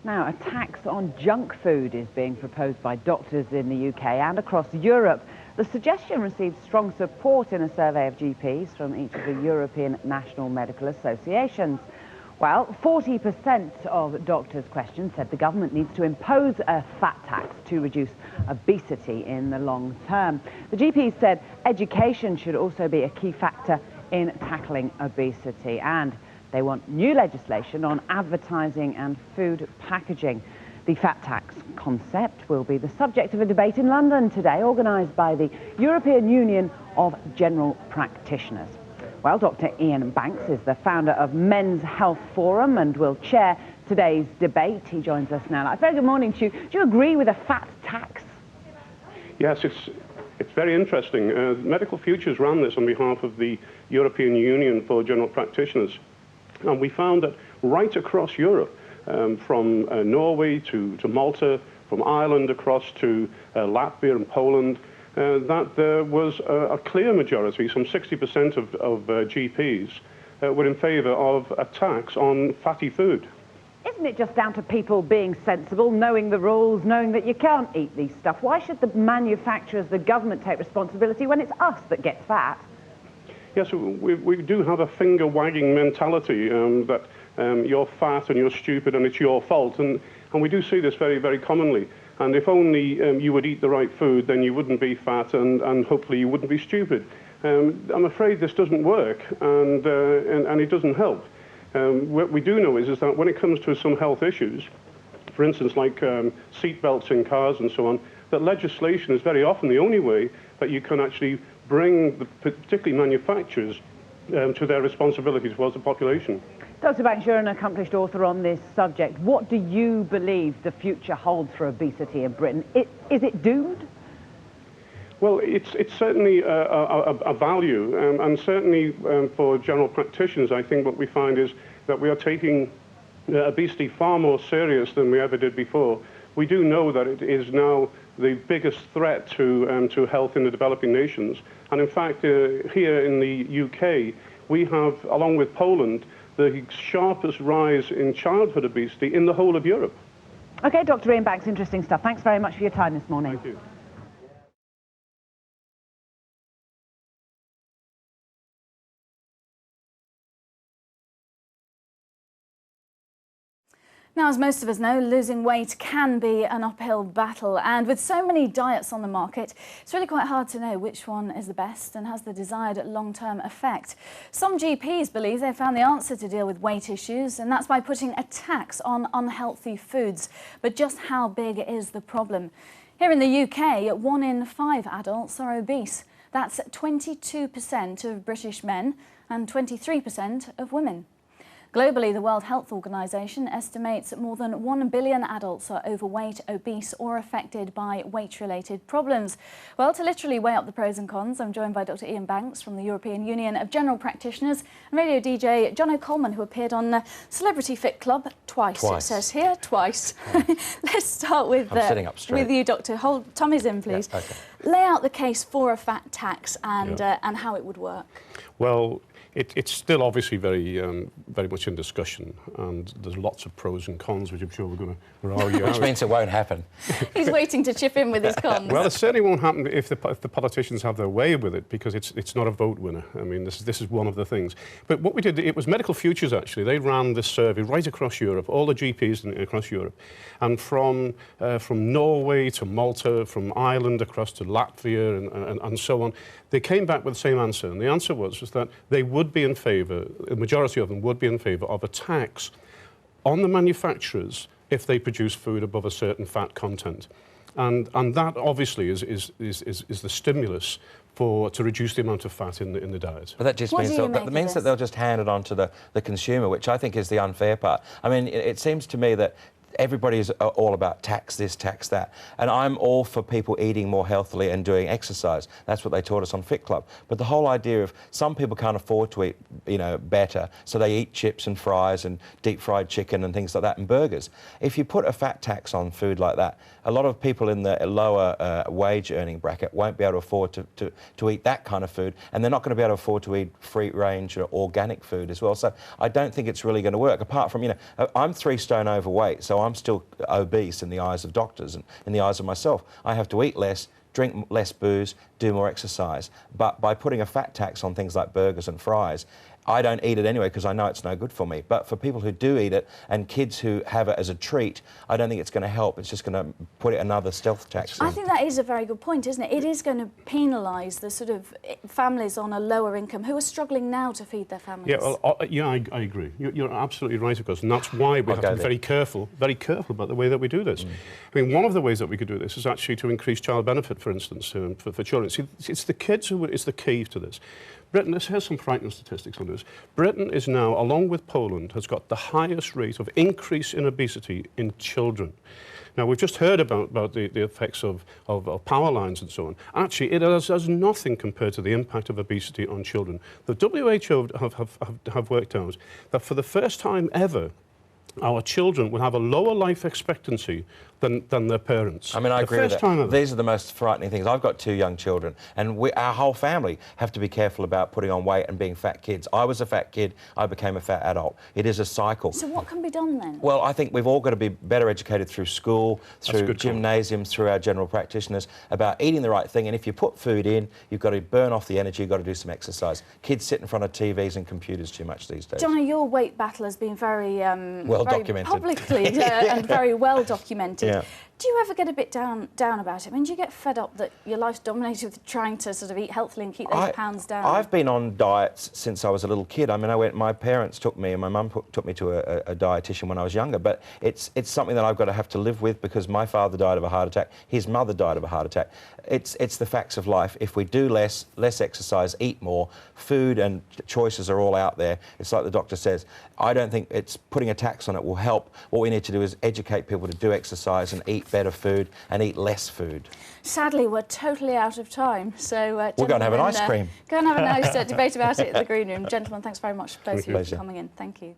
Now, a tax on junk food is being proposed by doctors in the UK and across Europe. The suggestion received strong support in a survey of GPs from each of the European national medical associations. Well, 40% of doctors questioned said the government needs to impose a fat tax to reduce obesity in the long term. The GPs said education should also be a key factor in tackling obesity, and they want new legislation on advertising and food packaging. The fat tax concept will be the subject of a debate in London today, organised by the European Union of General Practitioners. Well, Dr. Ian Banks is the founder of Men's Health Forum and will chair today's debate. He joins us now. Very good morning to you. Do you agree with a fat tax? Yes, it's very interesting. Medical Futures ran this on behalf of the European Union for General Practitioners. And we found that right across Europe, from Norway to Malta, from Ireland across to Latvia and Poland, that there was a clear majority, some 60% of GPs, were in favour of a tax on fatty food. Isn't it just down to people being sensible, knowing the rules, knowing that you can't eat these stuff? Why should the manufacturers, the government, take responsibility when it's us that get fat? Yes, we do have a finger-wagging mentality that you're fat and you're stupid and it's your fault. And we do see this very, very commonly. And if only you would eat the right food, then you wouldn't be fat and hopefully you wouldn't be stupid. I'm afraid this doesn't work and it doesn't help. What we do know is that when it comes to some health issues, for instance, like seat belts in cars and so on, that legislation is very often the only way that you can actually bring the particularly manufacturers to their responsibility towards the population. Dr. Banks, you're an accomplished author on this subject. What do you believe the future holds for obesity in Britain? Is it doomed? Well, it's certainly a value, and certainly for general practitioners, I think what we find is that we are taking obesity far more serious than we ever did before. We do know that it is now the biggest threat to health in the developing nations. And in fact, here in the UK, we have, along with Poland, the sharpest rise in childhood obesity in the whole of Europe. OK, Dr. Ian Banks, interesting stuff. Thanks very much for your time this morning. Thank you. Now, as most of us know, losing weight can be an uphill battle, and with so many diets on the market, it's really quite hard to know which one is the best and has the desired long-term effect. Some GPs believe they've found the answer to deal with weight issues, and that's by putting a tax on unhealthy foods. But just how big is the problem? Here in the UK, 1 in 5 adults are obese. That's 22% of British men and 23% of women. Globally, the World Health Organization estimates that more than 1 billion adults are overweight, obese or affected by weight-related problems. Well, to literally weigh up the pros and cons, I'm joined by Dr. Ian Banks from the European Union of General Practitioners and radio DJ Jono Coleman, who appeared on Celebrity Fit Club twice. It says here, twice. Let's start with sitting up straight. With you, Doctor. Hold tummies in, please. Yeah, okay. Lay out the case for a fat tax and how it would work. Well, it's still obviously very much in discussion, and there's lots of pros and cons, which I'm sure we're going to argue. Which means it won't happen. He's waiting to chip in with his cons. Well, it certainly won't happen if the politicians have their way with it, because it's not a vote winner. I mean, this is one of the things. But what we did, it was Medical Futures, actually. They ran this survey right across Europe, all the GPs across Europe. And from Norway to Malta, from Ireland across to Latvia and so on, they came back with the same answer. And the answer was that they would be in favour, the majority of them would be in favour of a tax on the manufacturers if they produce food above a certain fat content. And that obviously is the stimulus to reduce the amount of fat in the diet. But that just means that they'll just hand it on to the consumer, which I think is the unfair part. I mean, it seems to me that everybody is all about tax this, tax that. And I'm all for people eating more healthily and doing exercise. That's what they taught us on Fit Club. But the whole idea of some people can't afford to eat, better, so they eat chips and fries and deep fried chicken and things like that and burgers. If you put a fat tax on food like that, a lot of people in the lower wage earning bracket won't be able to afford to eat that kind of food, and they're not going to be able to afford to eat free range or organic food as well. So I don't think it's really going to work. Apart from, I'm 3 stone overweight, so I'm still obese in the eyes of doctors and in the eyes of myself. I have to eat less, drink less booze, do more exercise. But by putting a fat tax on things like burgers and fries, I don't eat it anyway because I know it's no good for me. But for people who do eat it and kids who have it as a treat, I don't think it's going to help. It's just going to put another stealth tax in. I think that is a very good point, isn't it? It is going to penalise the sort of families on a lower income who are struggling now to feed their families. Yeah, well, I agree. You're absolutely right, of course, and that's why we have to be very careful about the way that we do this. I mean, one of the ways that we could do this is actually to increase child benefit, for instance, for children. See, it's the kids who is the key to this. Britain, here's some frightening statistics on this. Britain is now, along with Poland, has got the highest rate of increase in obesity in children. Now, we've just heard about the effects of power lines and so on. Actually, it has nothing compared to the impact of obesity on children. The WHO have worked out that for the first time ever, our children will have a lower life expectancy than their parents. I mean, I agree with that. These are the most frightening things. I've got 2 young children, and our whole family have to be careful about putting on weight and being fat kids. I was a fat kid, I became a fat adult. It is a cycle. So what can be done then? Well, I think we've all got to be better educated through school, through gymnasiums, through our general practitioners, about eating the right thing. And if you put food in, you've got to burn off the energy, you've got to do some exercise. Kids sit in front of TVs and computers too much these days. Jono, your weight battle has been very, well documented. Publicly and very well documented. Yeah. Do you ever get a bit down about it? I mean, do you get fed up that your life's dominated with trying to sort of eat healthily and keep those pounds down? I've been on diets since I was a little kid. I mean, my parents took me, and my mum took me to a dietitian when I was younger, but it's something that I've got to have to live with because my father died of a heart attack, his mother died of a heart attack. It's the facts of life. If we do less exercise, eat more, food and choices are all out there. It's like the doctor says. I don't think putting a tax on it will help. What we need to do is educate people to do exercise and eat better food and eat less food. Sadly, we're totally out of time, so we're going to have an ice cream. Go and have a nice debate about it at the Green Room. Gentlemen, thanks very much both of you for coming in. Thank you.